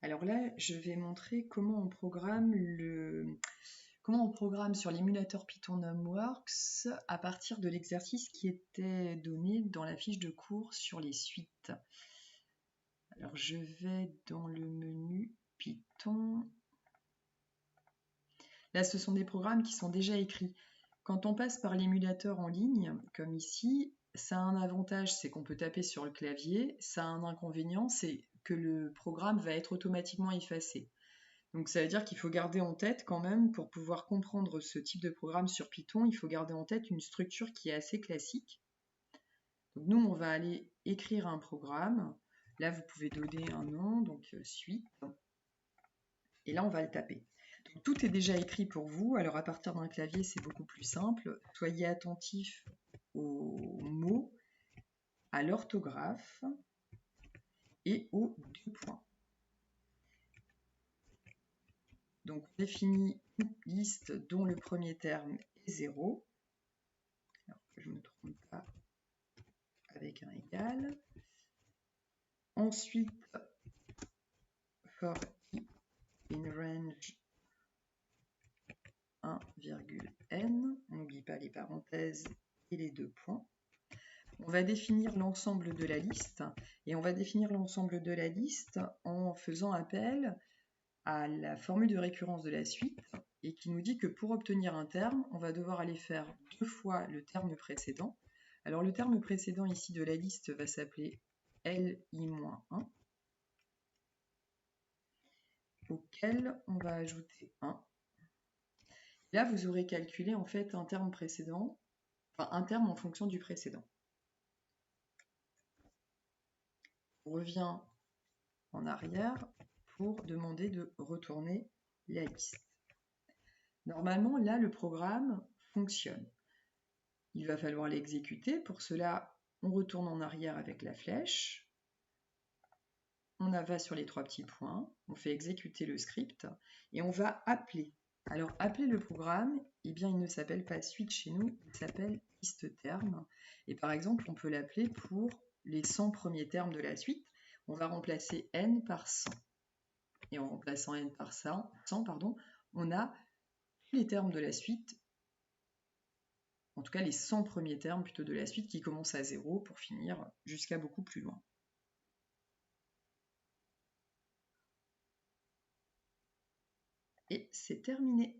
Alors là, je vais montrer comment on programme sur l'émulateur Python NumWorks à partir de l'exercice qui était donné dans la fiche de cours sur les suites. Alors je vais dans le menu Python. Là, ce sont des programmes qui sont déjà écrits. Quand on passe par l'émulateur en ligne, comme ici, ça a un avantage, c'est qu'on peut taper sur le clavier. Ça a un inconvénient, c'est que le programme va être automatiquement effacé. Donc ça veut dire qu'il faut garder en tête quand même, pour pouvoir comprendre ce type de programme sur Python, il faut garder en tête une structure qui est assez classique. Donc nous, on va aller écrire un programme. Là, vous pouvez donner un nom, donc suite. Et là, on va le taper. Donc, tout est déjà écrit pour vous. Alors à partir d'un clavier, c'est beaucoup plus simple. Soyez attentifs aux mots, à l'orthographe et aux deux points. Donc on définit une liste dont le premier terme est 0. Alors que je ne me trompe pas avec un égal. Ensuite, for i in range 1,n, on n'oublie pas les parenthèses et les deux points. On va définir l'ensemble de la liste, et on va définir l'ensemble de la liste en faisant appel à la formule de récurrence de la suite, et qui nous dit que pour obtenir un terme, on va devoir aller faire 2 fois le terme précédent. Alors le terme précédent ici de la liste va s'appeler li-1, auquel on va ajouter 1. Là, vous aurez calculé en fait un terme précédent, enfin un terme en fonction du précédent. On revient en arrière pour demander de retourner la liste. Normalement, là, le programme fonctionne. Il va falloir l'exécuter. Pour cela, on retourne en arrière avec la flèche. On va sur les 3 petits points. On fait exécuter le script et on va appeler. Alors, appeler le programme, eh bien, il ne s'appelle pas suite chez nous, il s'appelle liste terme. Et par exemple, on peut l'appeler pour les 100 premiers termes de la suite. On va remplacer n par 100. Et en remplaçant n par 100, on a tous les termes de la suite, en tout cas les 100 premiers termes plutôt de la suite qui commencent à 0 pour finir jusqu'à beaucoup plus loin. Et c'est terminé.